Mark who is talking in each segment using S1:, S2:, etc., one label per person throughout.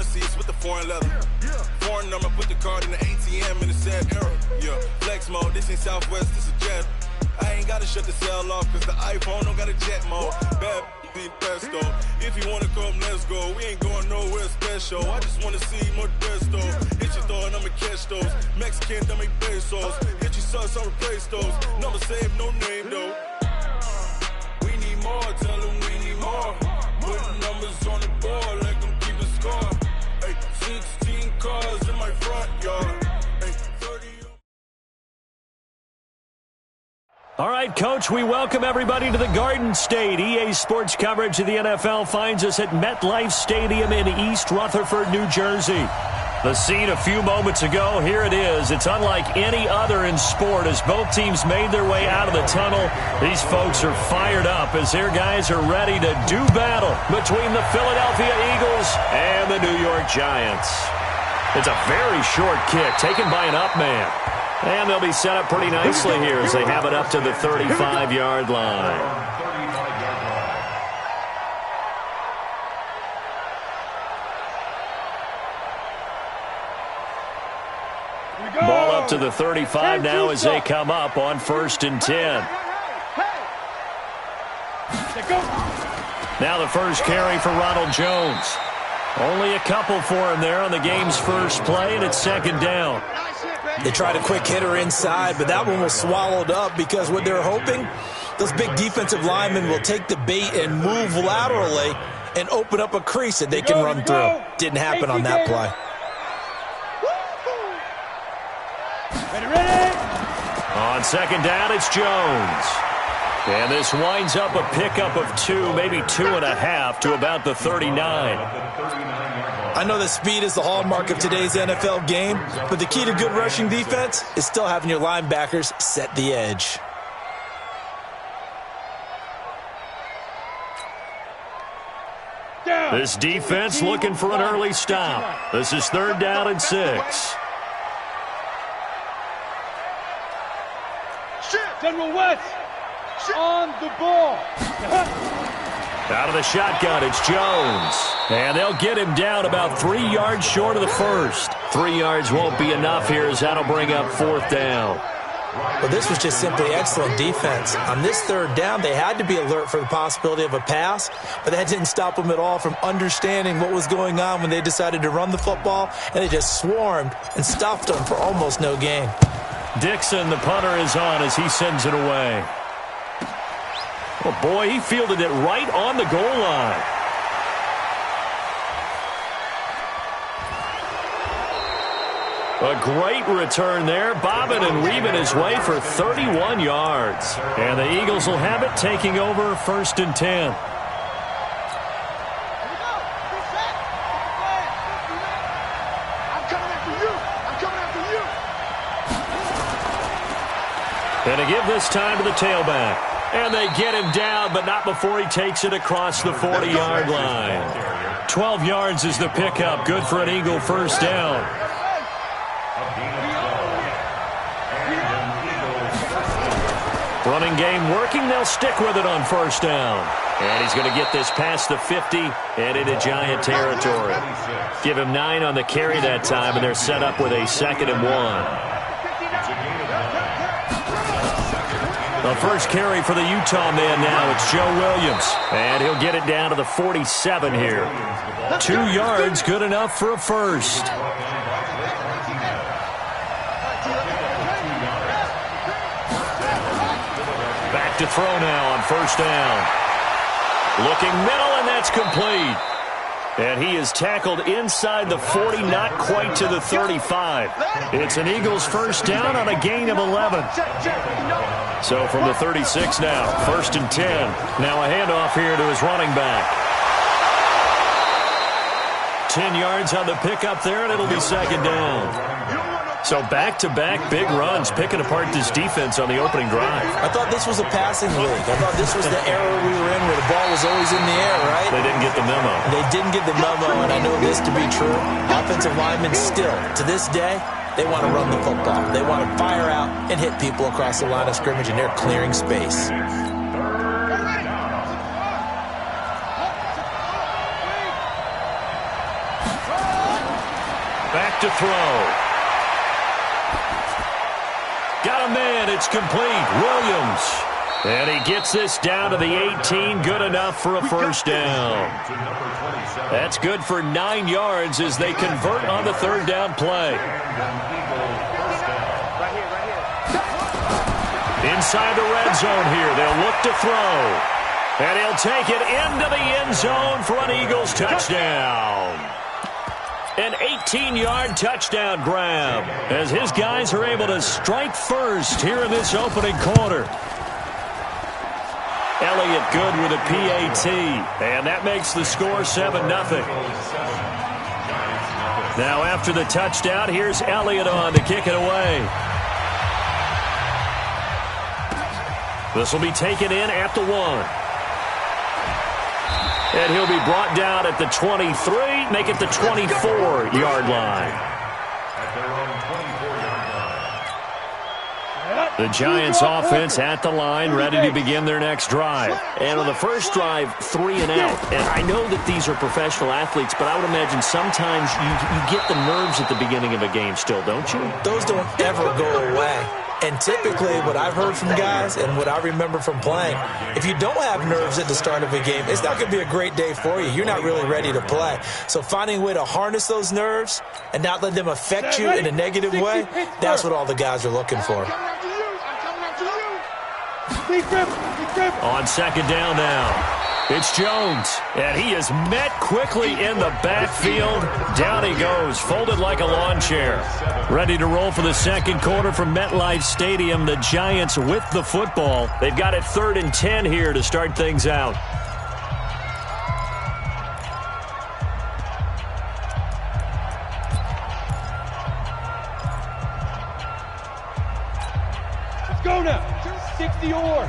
S1: Foreign seats with the foreign leather. Foreign number, put the card in the ATM in the sad era. Yeah, flex mode, this ain't Southwest, this is jet. I ain't gotta shut the cell off, cause the iPhone don't got a jet mode. Bad need pesto. If you wanna come, let's go. We ain't going nowhere special. I just wanna see more desto. Hit your throw and I'ma catch those. Mexican, don't make pesos. Hit your sauce, I'll replace those. Number save, no name though. We need more, tell them we need more. Put numbers on the board, let them keep a score. Hey, 16 cars in my front yard. Hey, 30.
S2: All right, Coach, we welcome everybody to the Garden State. EA Sports coverage of the NFL finds us at MetLife Stadium in East Rutherford, New Jersey. The scene a few moments ago, here it is. It's unlike any other in sport as both teams made their way out of the tunnel. These folks are fired up as their guys are ready to do battle between the Philadelphia Eagles and the New York Giants. It's a very short kick taken by an up man. And they'll be set up pretty nicely here as they have it up to the 35-yard line. Ball up to the 35 now as they come up on 1st and 10. Now the first carry for Ronald Jones. Only a couple for him there on the game's first play, and it's 2nd down.
S3: They tried a quick hitter inside, but that one was swallowed up because what they're hoping, those big defensive linemen will take the bait and move laterally and open up a crease that they can run through. Didn't happen on that play.
S2: On 2nd down, it's Jones. And this winds up a pickup of 2, maybe 2.5 to about the 39.
S3: I know that speed is the hallmark of today's NFL game, but the key to good rushing defense is still having your linebackers set the edge.
S2: This defense looking for an early stop. This is 3rd down and 6.
S4: General West on the ball.
S2: Out of the shotgun, it's Jones. And they'll get him down about 3 yards short of the first. 3 yards won't be enough here as that'll bring up 4th down.
S3: Well, this was just simply excellent defense. On this 3rd down, they had to be alert for the possibility of a pass, but that didn't stop them at all from understanding what was going on when they decided to run the football, and they just swarmed and stopped them for almost no gain.
S2: Dixon, the punter, is on as he sends it away. Oh, boy, he fielded it right on the goal line. A great return there, bobbing and weaving his way for 31 yards. And the Eagles will have it, taking over 1st and 10. And to give this time to the tailback. And they get him down, but not before he takes it across the 40-yard line. 12 yards is the pickup. Good for an Eagle 1st down. Running game working. They'll stick with it on 1st down. And he's going to get this past the 50 and into Giant territory. Give him 9 on the carry that time, and they're set up with a 2nd and 1. The first carry for the Utah man now, it's Joe Williams. And he'll get it down to the 47 here. 2 yards, good enough for a first. Back to throw now on 1st down. Looking middle, and that's complete. And he is tackled inside the 40, not quite to the 35. It's an Eagles 1st down on a gain of 11. So from the 36 now, 1st and 10. Now a handoff here to his running back. 10 yards on the pickup there, and it'll be 2nd down. So back-to-back big runs, picking apart this defense on the opening drive.
S3: I thought this was a passing league. I thought this was the era we were in where the ball was always in the air, right?
S2: They didn't get the memo.
S3: They didn't get the memo, and I know this to be true. Offensive linemen still, to this day, they want to run the football. They want to fire out and hit people across the line of scrimmage, and they're clearing space.
S2: Back to throw. Got a man. It's complete. Williams. And he gets this down to the 18. Good enough for a first down. That's good for 9 yards as they convert on the third down play. Inside the red zone here. They'll look to throw. And he'll take it into the end zone for an Eagles touchdown. An 18-yard touchdown grab as his guys are able to strike first here in this opening quarter. Elliott good with a PAT, and that makes the score 7-0. Now after the touchdown, here's Elliott on to kick it away. This will be taken in at the 1. And he'll be brought down at the 23, make it the 24-yard line. The Giants offense at the line, ready to begin their next drive. And on the first drive, 3 and out. And I know that these are professional athletes, but I would imagine sometimes you get the nerves at the beginning of a game still, don't you?
S3: Those don't ever go away. And typically what I've heard from guys and what I remember from playing, if you don't have nerves at the start of a game, it's not going to be a great day for you. You're not really ready to play. So finding a way to harness those nerves and not let them affect you in a negative way, that's what all the guys are looking for.
S2: On second down now. It's Jones, and he is met quickly in the backfield. Down he goes, folded like a lawn chair. Ready to roll for the second quarter from MetLife Stadium. The Giants with the football. They've got it 3rd and 10 here to start things out.
S4: Let's go now. 60 or.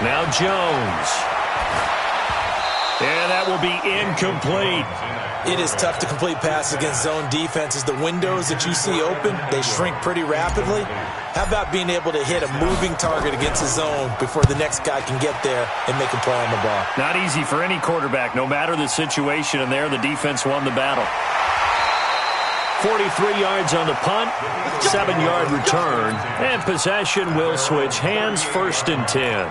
S2: Now Jones. And that will be incomplete.
S3: It is tough to complete passes against zone defenses. The windows that you see open, they shrink pretty rapidly. How about being able to hit a moving target against a zone before the next guy can get there and make a play on the ball?
S2: Not easy for any quarterback, no matter the situation. And there, the defense won the battle. 43 yards on the punt, 7-yard return, and possession will switch hands, 1st and 10.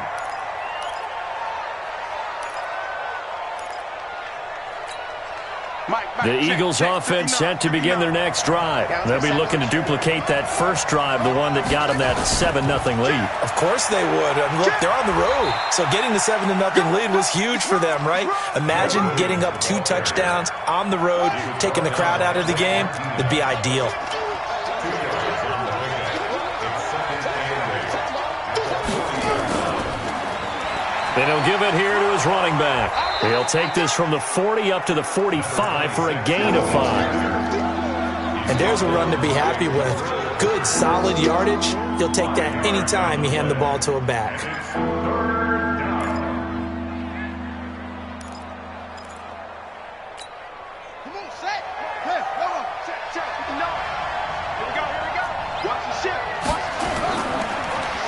S2: The Eagles offense set to begin their next drive. They'll be looking to duplicate that first drive, the one that got them that 7-0 lead.
S3: Of course they would. I mean, look, they're on the road. So getting the 7-0 lead was huge for them, right? Imagine getting up 2 touchdowns on the road, taking the crowd out of the game. It'd be ideal.
S2: Then he'll give it here to his running back. He'll take this from the 40 up to the 45 for a gain of 5.
S3: And there's a run to be happy with. Good, solid yardage. He'll take that anytime you hand the ball to a back.
S4: Come on, set. Hey, come on. Set. No. Here we go. Watch the shit.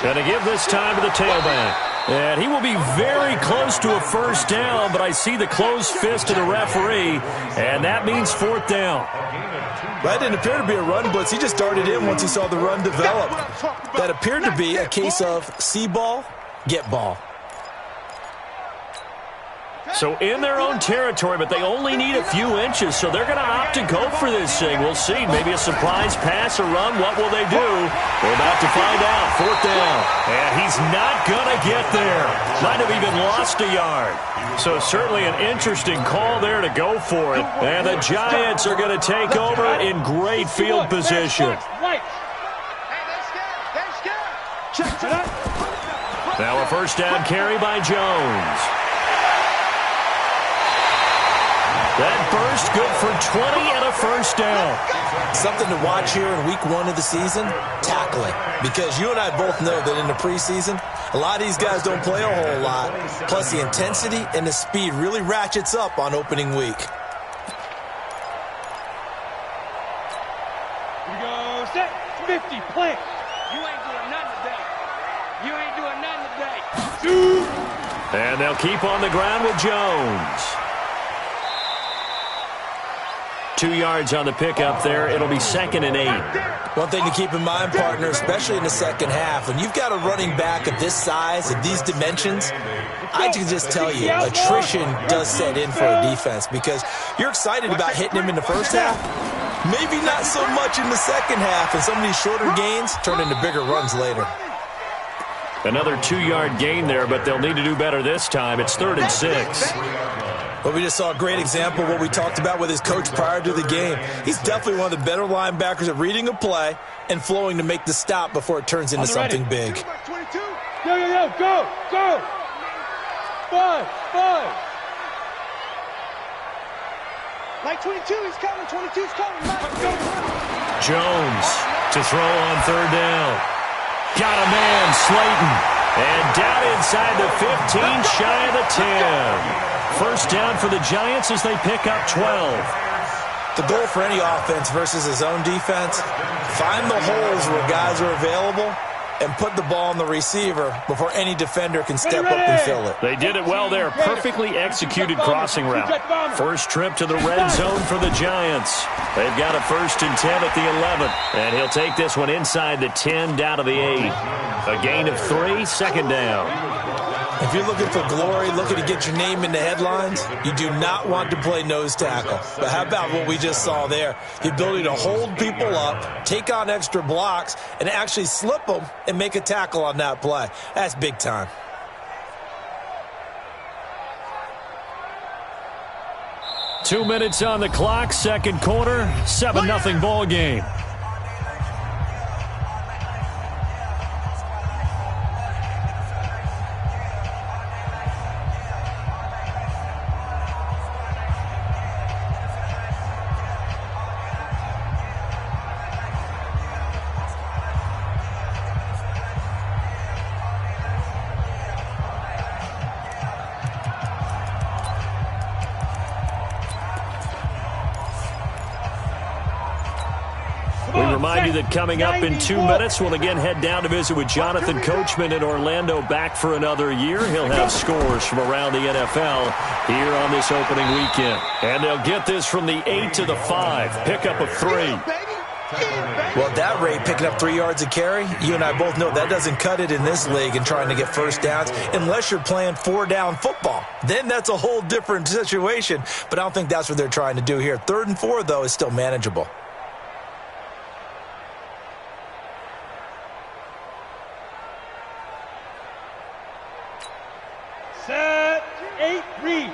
S2: Going to give this time to the tailback. And he will be very close to a first down, but I see the closed fist of the referee, and that means 4th down.
S3: That didn't appear to be a run blitz. He just darted in once he saw the run develop. That appeared to be a case of see ball, get ball.
S2: So in their own territory, but they only need a few inches, so they're going to opt to go for this thing. We'll see. Maybe a surprise pass or run. What will they do? We're about to find out. 4th down. And he's not going to get there. Might have even lost a yard. So certainly an interesting call there to go for it. And the Giants are going to take over in great field position. Now a first down carry by Jones. That burst good for 20 and a first down.
S3: Something to watch here in week 1 of the season, tackling. Because you and I both know that in the preseason, a lot of these guys don't play a whole lot. Plus the intensity and the speed really ratchets up on opening week.
S4: Here we go, set, 50, plant. You ain't doing nothing today. You ain't doing nothing today.
S2: And they'll keep on the ground with Jones. 2 yards on the pickup there. It'll be 2nd and 8.
S3: One thing to keep in mind, partner, especially in the second half, when you've got a running back of this size, of these dimensions, I can just tell you, attrition does set in for a defense because you're excited about hitting him in the first half. Maybe not so much in the second half, and some of these shorter gains turn into bigger runs later.
S2: Another 2-yard gain there, but they'll need to do better this time. It's 3rd and 6.
S3: Well, we just saw a great example of what we talked about with his coach prior to the game. He's definitely one of the better linebackers at reading a play and flowing to make the stop before it turns into something big.
S4: Yo, go! 5. Like 22, he's coming. 22's coming.
S2: Jones to throw on 3rd down. Got a man, Slayton. And down inside the 15, shy of the 10. First down for the Giants as they pick up 12.
S3: The goal for any offense versus his own defense, find the holes where guys are available and put the ball on the receiver before any defender can step up and fill it.
S2: They did it well there. Perfectly executed crossing route. First trip to the red zone for the Giants. They've got a 1st and 10 at the 11. And he'll take this one inside the 10 down to the 8. A gain of 3, 2nd down.
S3: If you're looking for glory, looking to get your name in the headlines, you do not want to play nose tackle. But how about what we just saw there? The ability to hold people up, take on extra blocks, and actually slip them and make a tackle on that play. That's big time.
S2: Two minutes on the clock, second quarter, 7-0 ball game. Remind you that coming up in 2 minutes, we'll again head down to visit with Jonathan Coachman in Orlando, back for another year. He'll have scores from around the NFL here on this opening weekend. And they'll get this from the 8 to the 5. Pickup of 3.
S3: Well, at that rate, picking up 3 yards a carry, you and I both know that doesn't cut it in this league and trying to get first downs unless you're playing 4-down football. Then that's a whole different situation, but I don't think that's what they're trying to do here. 3rd and 4, though, is still manageable.
S4: Set, 8, read.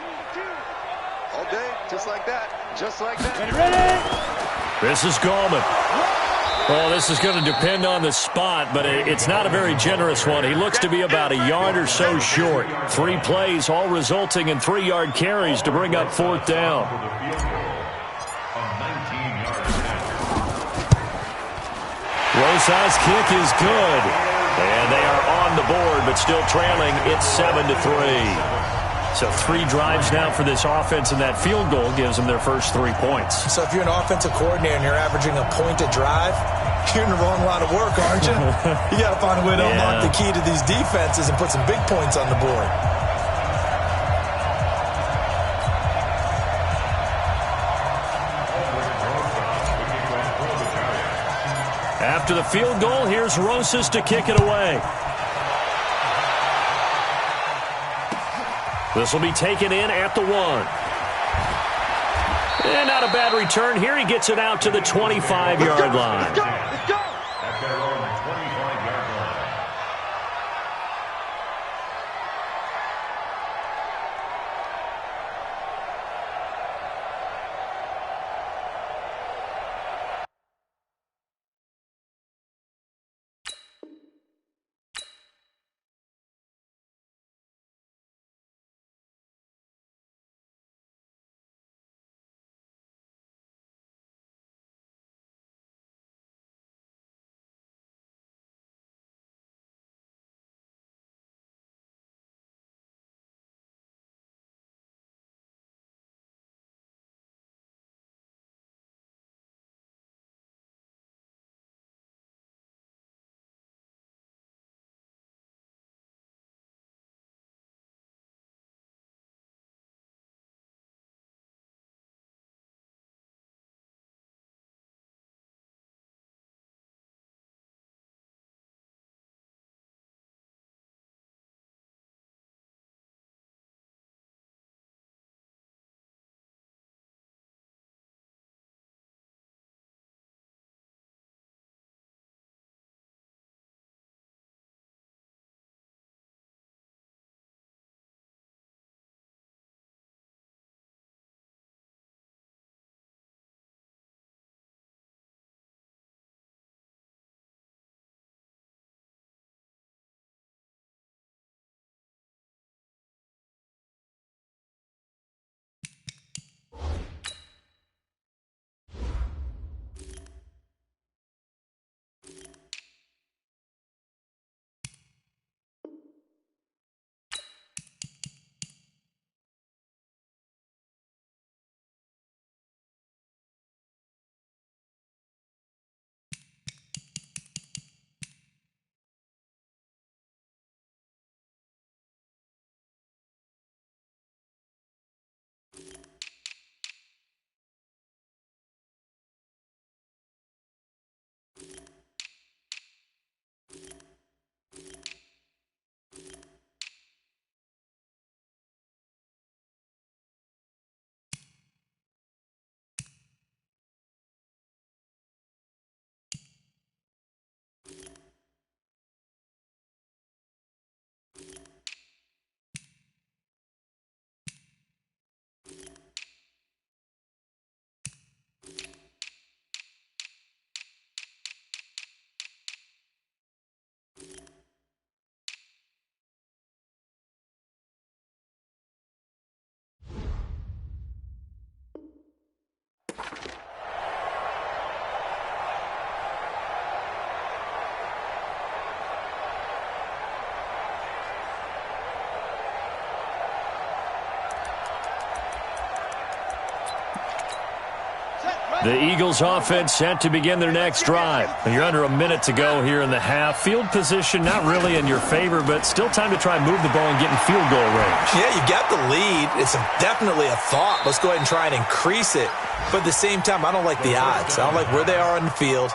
S5: All day, just like that.
S4: Ready?
S2: This is Gallman. Well, this is going to depend on the spot, but it's not a very generous one. He looks to be about a yard or so short. 3 plays, all resulting in 3-yard carries to bring up 4th down. Rosa's kick is good. And they are on the board, but still trailing. It's 7-3. So 3 drives now for this offense, and that field goal gives them their first 3 points.
S3: So if you're an offensive coordinator and you're averaging a point a drive, you're in the wrong line of work, aren't you? You got to find a way to unlock the key to these defenses and put some big points on the board.
S2: After the field goal, here's Rosas to kick it away. This will be taken in at the 1. And not a bad return here. He gets it out to the 25-yard line.
S4: Let's go.
S2: The Eagles offense set to begin their next drive. You're under a minute to go here in the half. Field position not really in your favor, but still time to try and move the ball and get in field goal range.
S3: Yeah, you got the lead. It's definitely a thought. Let's go ahead and try and increase it. But at the same time, I don't like the odds. I don't like where they are on the field.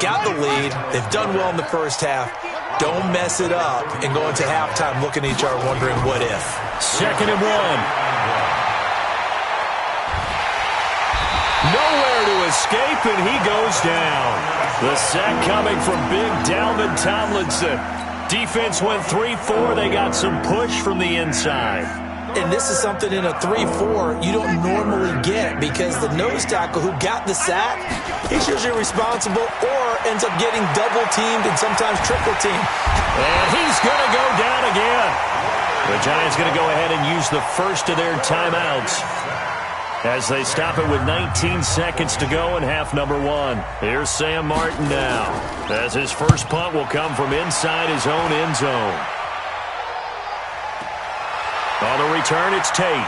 S3: Got the lead. They've done well in the first half. Don't mess it up and go into halftime looking at each other wondering what if.
S2: 2nd and 1. Nowhere to escape, and he goes down. The sack coming from big Dalvin Tomlinson. Defense went 3-4. They got some push from the inside.
S3: And this is something in a 3-4 you don't normally get because the nose tackle who got the sack, he's usually responsible or ends up getting double-teamed and sometimes triple-teamed.
S2: And he's going to go down again. The Giants going to go ahead and use the first of their timeouts as they stop it with 19 seconds to go in half number 1. Here's Sam Martin now, as his first punt will come from inside his own end zone. On the return, it's Tate.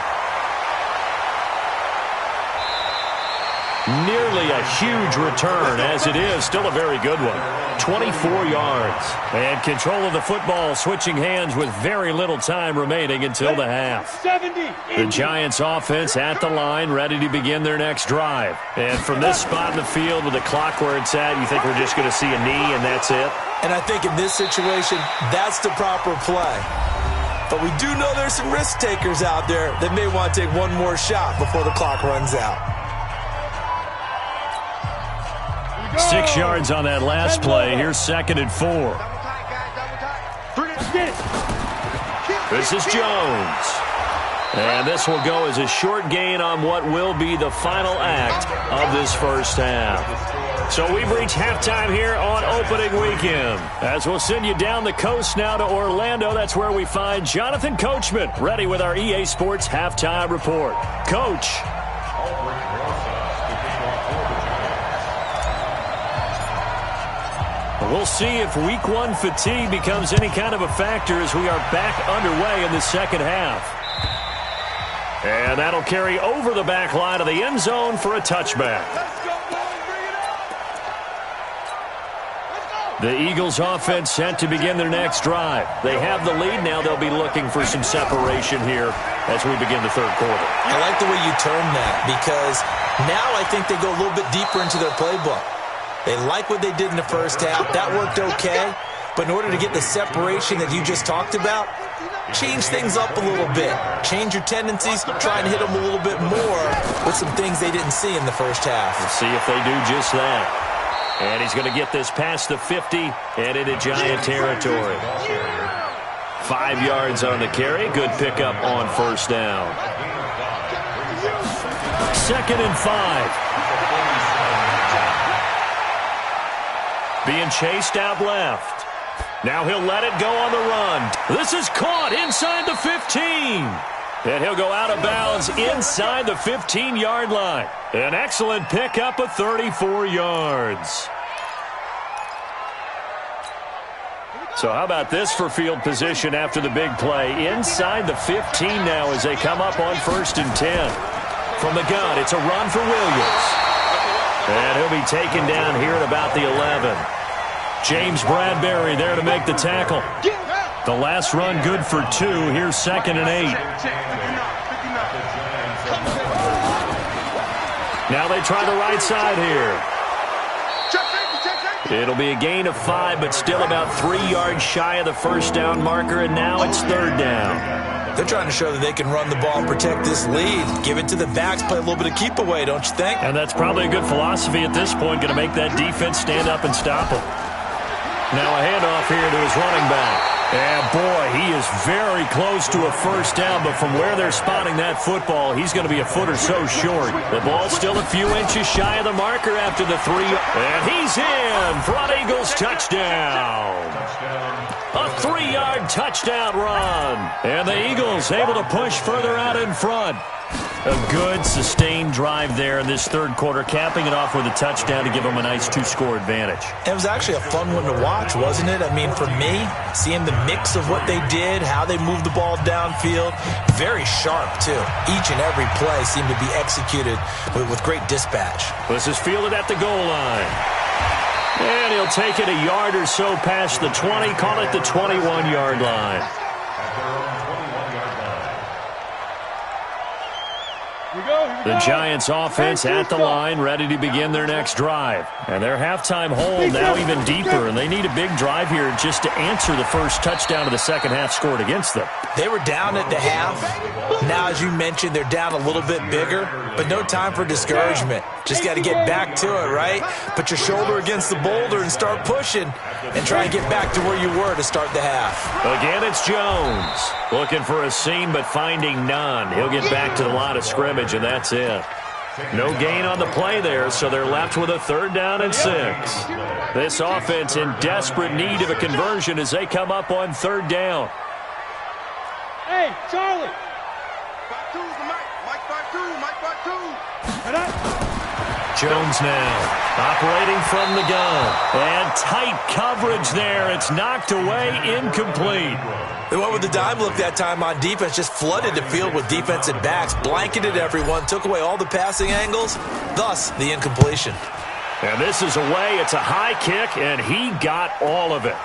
S2: Nearly a huge return, as it is still a very good one. 24 yards. And control of the football switching hands with very little time remaining until the half. The Giants offense at the line, ready to begin their next drive. And from this spot in the field with the clock where it's at, you think we're just going to see a knee and that's it?
S3: And I think in this situation, that's the proper play. But we do know there's some risk takers out there that may want to take one more shot before the clock runs out.
S2: 6 yards on that last play. Here's 2nd and 4. This is Jones. And this will go as a short gain on what will be the final act of this first half. So we've reached halftime here on opening weekend. As we'll send you down the coast now to Orlando, that's where we find Jonathan Coachman, ready with our EA Sports halftime report. Coach. We'll see if week 1 fatigue becomes any kind of a factor as we are back underway in the second half. And that'll carry over the back line of the end zone for a touchback. The Eagles offense set to begin their next drive. They have the lead now. They'll be looking for some separation here as we begin the third quarter.
S3: I like the way you term that because now I think they go a little bit deeper into their playbook. They like what they did in the first half. That worked okay. But in order to get the separation that you just talked about, change things up a little bit. Change your tendencies. Try and hit them a little bit more with some things they didn't see in the first half.
S2: We'll see if they do just that. And he's going to get this past the 50 and into Giant territory. 5 yards on the carry. Good pickup on first down. 2nd and 5. Being chased out left. Now he'll let it go on the run. This is caught inside the 15. And he'll go out of bounds inside the 15-yard line. An excellent pickup of 34 yards. So how about this for field position after the big play? Inside the 15 now as they come up on 1st and 10. From the gun, it's a run for Williams. And he'll be taken down here at about the 11. James Bradbury there to make the tackle. The last run good for 2. Here's 2nd and 8. Now they try the right side here. It'll be a gain of 5, but still about 3 yards shy of the first down marker, and now it's 3rd down.
S3: They're trying to show that they can run the ball and protect this lead. Give it to the backs, play a little bit of keep away, don't you think?
S2: And that's probably a good philosophy at this point, going to make that defense stand up and stop them. Now a handoff here to his running back. And boy, he is very close to a first down, but from where they're spotting that football, he's going to be a foot or so short. The ball's still a few inches shy of the marker after the 3. And he's in for an Eagles touchdown. A 3-yard touchdown run. And the Eagles able to push further out in front. A good, sustained drive there in this third quarter, capping it off with a touchdown to give them a nice 2-score advantage.
S3: It was actually a fun one to watch, wasn't it? I mean, for me, seeing the mix of what they did, how they moved the ball downfield. Very sharp, too. Each and every play seemed to be executed with great dispatch.
S2: This is fielded at the goal line. And he'll take it a yard or so past the 20, call it the 21-yard line. The Giants offense at the line, ready to begin their next drive. And their halftime hole now even deeper, and they need a big drive here just to answer the first touchdown of the second half scored against them.
S3: They were down at the half. Now, as you mentioned, they're down a little bit bigger, but no time for discouragement. Just got to get back to it, right? Put your shoulder against the boulder and start pushing and try and get back to where you were to start the half.
S2: Again, it's Jones. Looking for a seam, but finding none. He'll get back to the line of scrimmage, and that's it. No gain on the play there, so they're left with a 3rd down and 6. This offense in desperate need of a conversion as they come up on 3rd down.
S4: Hey, Charlie. 5-2's the Mike. Mike 5-2. Mike 5-2.
S2: Jones now operating from the gun. And tight coverage there. It's knocked away, incomplete.
S3: They went with the dime look that time on defense, just flooded the field with defensive backs, blanketed everyone, took away all the passing angles, thus the incompletion.
S2: And this is away. It's a high kick, and he got all of it.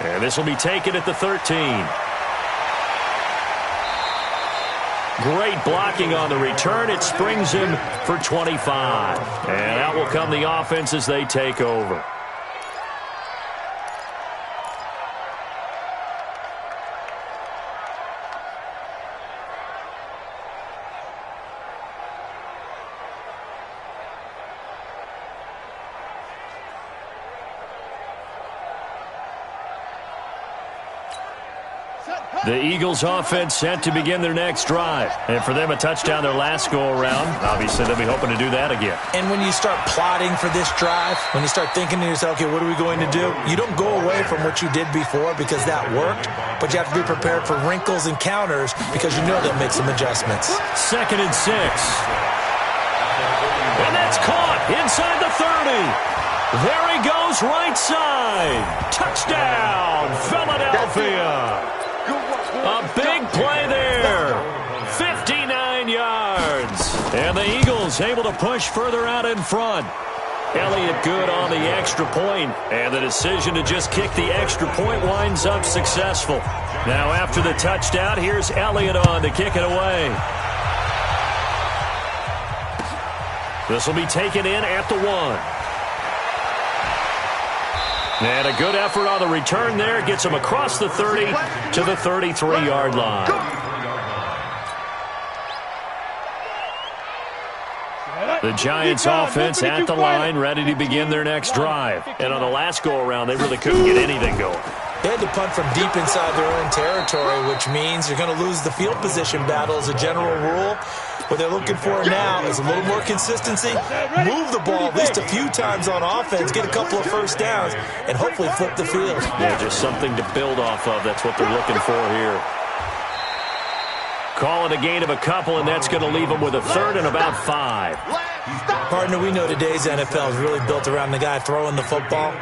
S2: And this will be taken at the 13. Great blocking on the return. It springs him for 25. And out will come the offense as they take over. The Eagles offense set to begin their next drive. And for them, a touchdown their last go-around. Obviously, they'll be hoping to do that again.
S3: And when you start plotting for this drive, when you start thinking to yourself, okay, what are we going to do? You don't go away from what you did before because that worked, but you have to be prepared for wrinkles and counters because you know they'll make some adjustments.
S2: 2nd and 6. And that's caught inside the 30. There he goes, right side. Touchdown, Philadelphia. A big play there. 59 yards. And the Eagles able to push further out in front. Elliott good on the extra point. And the decision to just kick the extra point winds up successful. Now after the touchdown, here's Elliott on to kick it away. This will be taken in at the 1. And a good effort on the return there. Gets him across the 30 to the 33-yard line. The Giants offense at the line, ready to begin their next drive. And on the last go-around, they really couldn't get anything going.
S3: They had to punt from deep inside their own territory, which means you're going to lose the field position battle as a general rule. What they're looking for now is a little more consistency, move the ball at least a few times on offense, get a couple of first downs, and hopefully flip the field.
S2: Yeah, just something to build off of. That's what they're looking for here. Call it a gain of a couple, and that's going to leave them with a 3rd and about 5.
S3: Partner, we know today's NFL is really built around the guy throwing the football.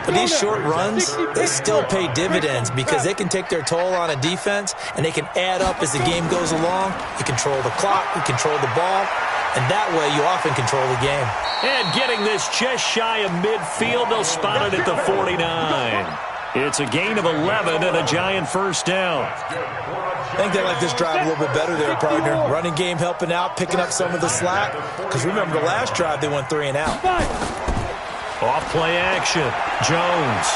S3: But these short runs, they still pay dividends because they can take their toll on a defense, and they can add up as the game goes along. You control the clock, you control the ball, and that way you often control the game.
S2: And getting this just shy of midfield, they'll spot it at the 49. It's a gain of 11 and a Giant first down.
S3: I think they like this drive a little bit better there, partner. Running game helping out, picking up some of the slack. Because remember, the last drive, they went 3 and out.
S2: Off play action. Jones.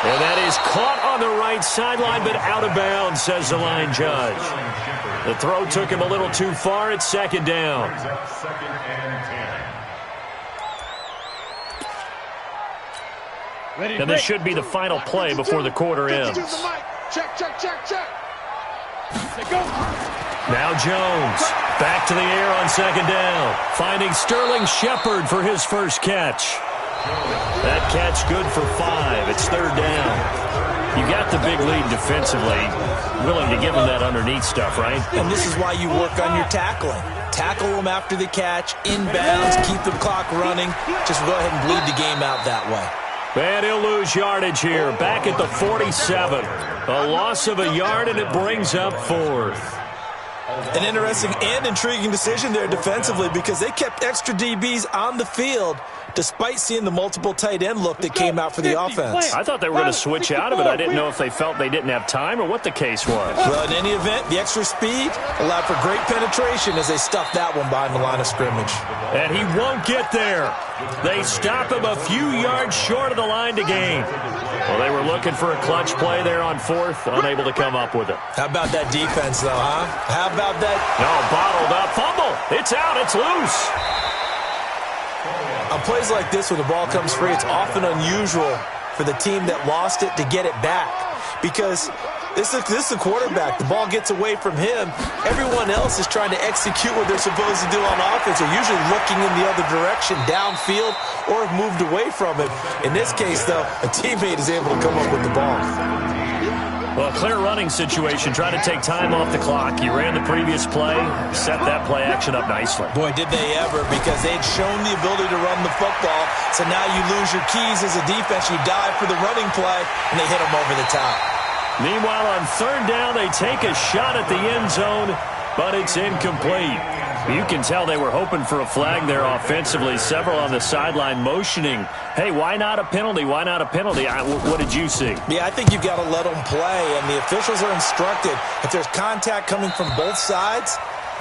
S2: And that is caught on the right sideline, but out of bounds, says the line judge. The throw took him a little too far. It's 2nd down. And this should be the final play before the quarter ends.
S4: Check, check, check, check.
S2: Now Jones back to the air on 2nd down, finding Sterling Shepard for his first catch. That catch good for 5. It's 3rd down. You got the big lead defensively, willing to give them that underneath stuff, right?
S3: And this is why you work on your tackling. Tackle them after the catch, inbounds, keep the clock running. Just go ahead and bleed the game out that way.
S2: And he'll lose yardage here, back at the 47. A loss of a yard, and it brings up 4th.
S3: An interesting and intriguing decision there defensively because they kept extra DBs on the field despite seeing the multiple tight end look that came out for the offense.
S2: I thought they were going to switch out of it. I didn't know if they felt they didn't have time or what the case was.
S3: Well, in any event, the extra speed allowed for great penetration as they stuffed that one behind the line of scrimmage.
S2: And he won't get there. They stop him a few yards short of the line to gain. Well, they were looking for a clutch play there on 4th, unable to come up with it.
S3: How about that defense, though, huh? How about that?
S2: No, bottled up. Fumble. It's out. It's loose.
S3: On plays like this, when the ball comes free, it's often unusual for the team that lost it to get it back because this is the quarterback. The ball gets away from him. Everyone else is trying to execute what they're supposed to do on offense. They're usually looking in the other direction, downfield, or have moved away from it. In this case, though, a teammate is able to come up with the ball.
S2: Well, a clear running situation. Try to take time off the clock. You ran the previous play, set that play action up nicely.
S3: Boy, did they ever, because they'd shown the ability to run the football. So now you lose your keys as a defense. You dive for the running play, and they hit them over the top.
S2: Meanwhile, on 3rd down, they take a shot at the end zone, but it's incomplete. You can tell they were hoping for a flag there offensively. Several on the sideline motioning, hey, why not a penalty? Why not a penalty? What did you see?
S3: Yeah, I think you've got to let them play, and the officials are instructed. If there's contact coming from both sides,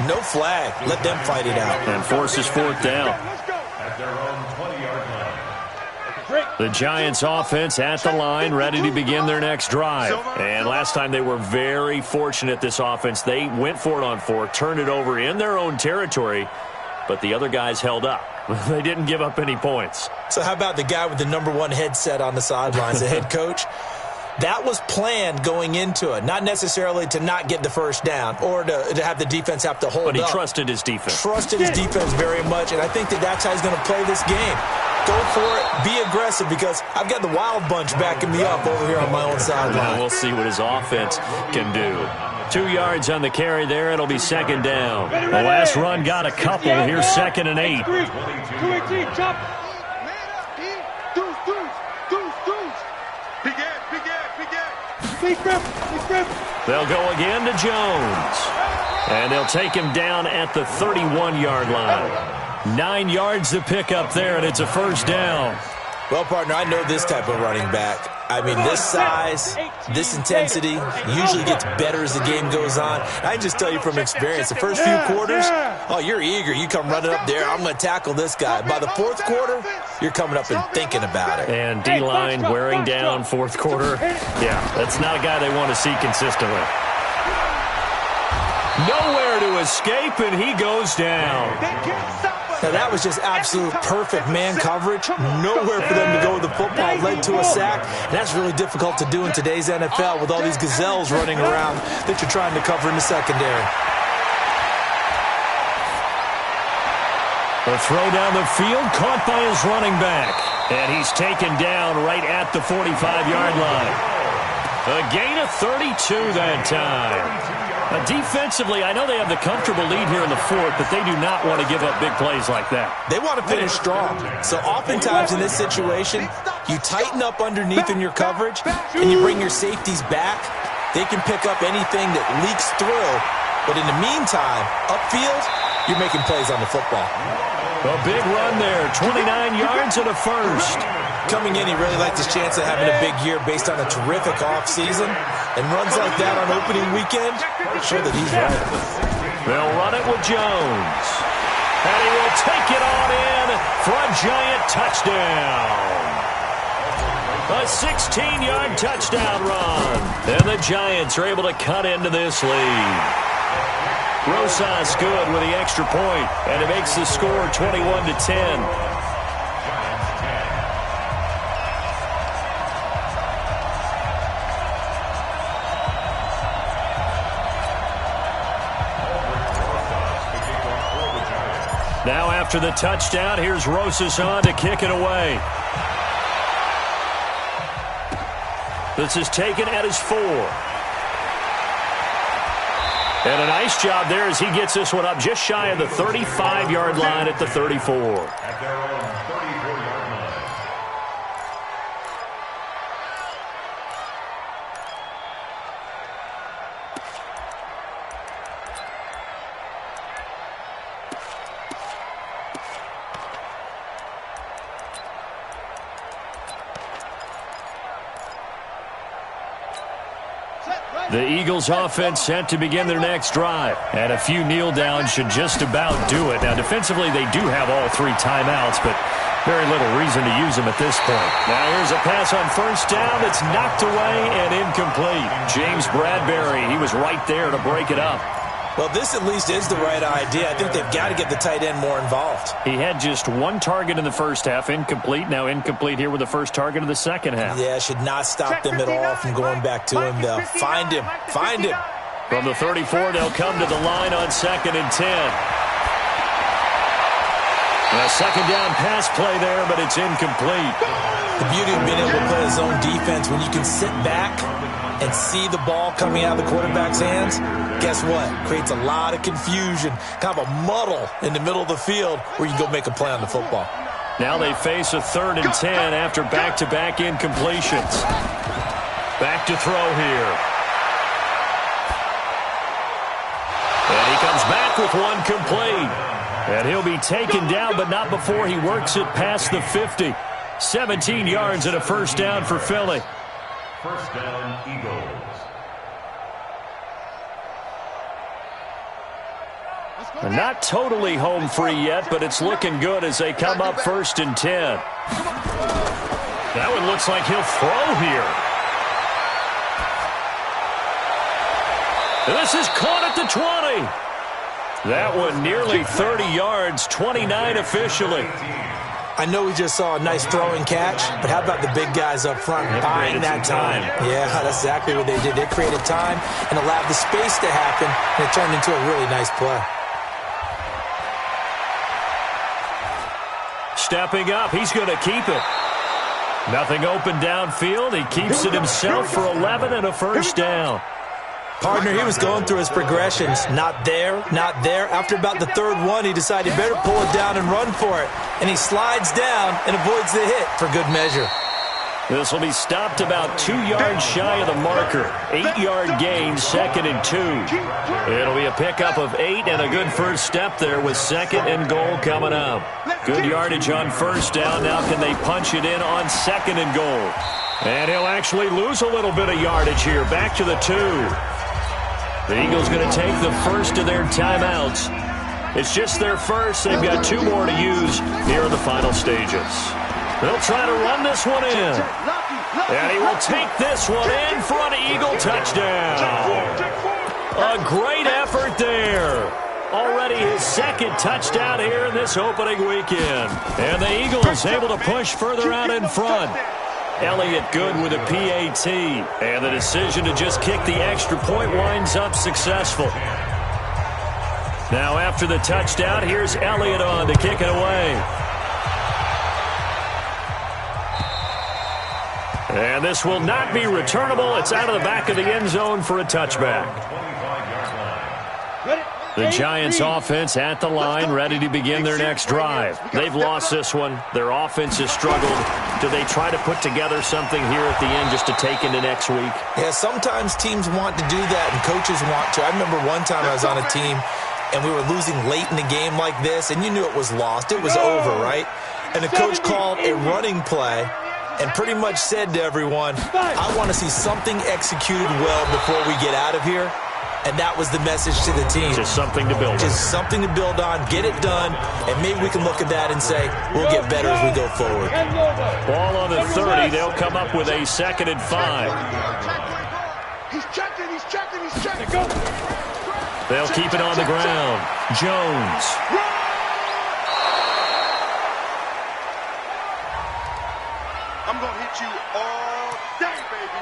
S3: no flag. Let them fight it out.
S2: And forces 4th down. The Giants offense at the line, ready to begin their next drive. And last time they were very fortunate, this offense. They went for it on 4th, turned it over in their own territory, but the other guys held up. They didn't give up any points.
S3: So how about the guy with the #1 headset on the sidelines, the head coach? That was planned going into it, not necessarily to not get the first down or to have the defense have to hold up.
S2: But he trusted his defense.
S3: Trusted his defense very much, and I think that's how he's going to play this game. Go for it, be aggressive, because I've got the wild bunch backing me up over here on my own sideline.
S2: We'll see what his offense can do. 2 yards on the carry there. It'll be 2nd down. The last run got a couple. Here's 2nd and 8.
S4: 218, chop.
S2: They'll go again to Jones. And they'll take him down at the 31-yard line. 9 yards to pick up there, and it's a 1st down.
S3: Well, partner, I know this type of running back. I mean, this size, this intensity usually gets better as the game goes on. I can just tell you from experience, the first few quarters, oh, you're eager. You come running up there, I'm going to tackle this guy. By the 4th quarter, you're coming up and thinking about it.
S2: And D-line wearing down 4th quarter. Yeah, that's not a guy they want to see consistently. Nowhere to escape, and he goes down.
S3: Now, that was just absolute perfect man coverage. Nowhere for them to go with the football. Led to a sack. And that's really difficult to do in today's NFL with all these gazelles running around that you're trying to cover in the secondary.
S2: The throw down the field, caught by his running back. And he's taken down right at the 45-yard line. A gain of 32 that time. Defensively, I know they have the comfortable lead here in the 4th, but they do not want to give up big plays like that.
S3: They want to finish strong. So oftentimes in this situation, you tighten up underneath in your coverage, and you bring your safeties back. They can pick up anything that leaks through. But in the meantime, upfield, you're making plays on the football.
S2: A big run there, 29 yards and a 1st.
S3: Coming in, he really liked his chance of having a big year based on a terrific offseason. And runs like that on opening weekend, sure that he's right.
S2: They'll run it with Jones. And he will take it on in for a Giant touchdown. A 16-yard touchdown run. And the Giants are able to cut into this lead. Rosas good with the extra point, and it makes the score 21-10. Now after the touchdown, here's Rosas on to kick it away. This is taken at his 4. And a nice job there as he gets this one up just shy of the 35-yard line at the 34. The Eagles offense set to begin their next drive. And a few kneel downs should just about do it. Now, defensively, they do have all 3 timeouts, but very little reason to use them at this point. Now, here's a pass on first down that's knocked away and incomplete. James Bradbury, he was right there to break it up.
S3: Well, this at least is the right idea. I think they've got to get the tight end more involved.
S2: He had just 1 target in the first half, incomplete. Now incomplete here with the first target of the second half.
S3: Yeah, should not stop them at all from going back to him, though. Find him. Find him.
S2: From the 34, they'll come to the line on 2nd and 10. A second down pass play there, but it's incomplete.
S3: The beauty of being able to play a zone defense, when you can sit back and see the ball coming out of the quarterback's hands, guess what? Creates a lot of confusion, kind of a muddle in the middle of the field where you go make a play on the football.
S2: Now they face a 3rd and 10 after back-to-back incompletions. Back to throw here. And he comes back with 1 complete. And he'll be taken down, but not before he works it past the 50. 17 yards and a first down for Philly.
S6: First down, Eagles.
S2: They're not totally home free yet, but it's looking good as they come up 1st and 10. That one looks like he'll throw here. And this is caught at the 20. That one nearly 30 yards, 29 officially.
S3: I know we just saw a nice throwing catch, but how about the big guys up front buying that time? Yeah, that's exactly what they did. They created time and allowed the space to happen, and it turned into a really nice play.
S2: Stepping up, he's going to keep it. Nothing open downfield. He keeps it himself for 11 and a first down.
S3: Partner, he was going through his progressions. Not there, not there. After about the 3rd one, he decided he better pull it down and run for it. And he slides down and avoids the hit for good measure.
S2: This will be stopped about 2 yards shy of the marker. 8-yard gain, 2nd and 2. It'll be a pickup of 8 and a good first step there with 2nd and goal coming up. Good yardage on first down. Now can they punch it in on 2nd and goal? And he'll actually lose a little bit of yardage here. Back to the 2. The Eagles going to take the first of their timeouts. It's just their first. They've got 2 more to use here in the final stages. They'll try to run this one in. And he will take this one in for an Eagle touchdown. A great effort there. Already his 2nd touchdown here in this opening weekend. And the Eagles able to push further out in front. Elliott good with a PAT. And the decision to just kick the extra point winds up successful. Now after the touchdown, here's Elliott on to kick it away. And this will not be returnable. It's out of the back of the end zone for a touchback. The Giants offense at the line, ready to begin their next drive. They've lost this one. Their offense has struggled. Do they try to put together something here at the end just to take into next week?
S3: Yeah, sometimes teams want to do that and coaches want to. I remember one time I was on a team and we were losing late in the game like this, and you knew it was lost. It was over, right? And the coach called a running play and pretty much said to everyone, I want to see something executed well before we get out of here. And that was the message to the team.
S2: Just something to build on.
S3: Just something to build on, get it done, and maybe we can look at that and say, we'll get better as we go forward.
S2: Ball on the 30. They'll come up with a 2nd and 5.
S4: He's checking, he's checking, he's checking. Go.
S2: They'll keep it on the ground. Jones.
S4: I'm going to hit you all day, baby.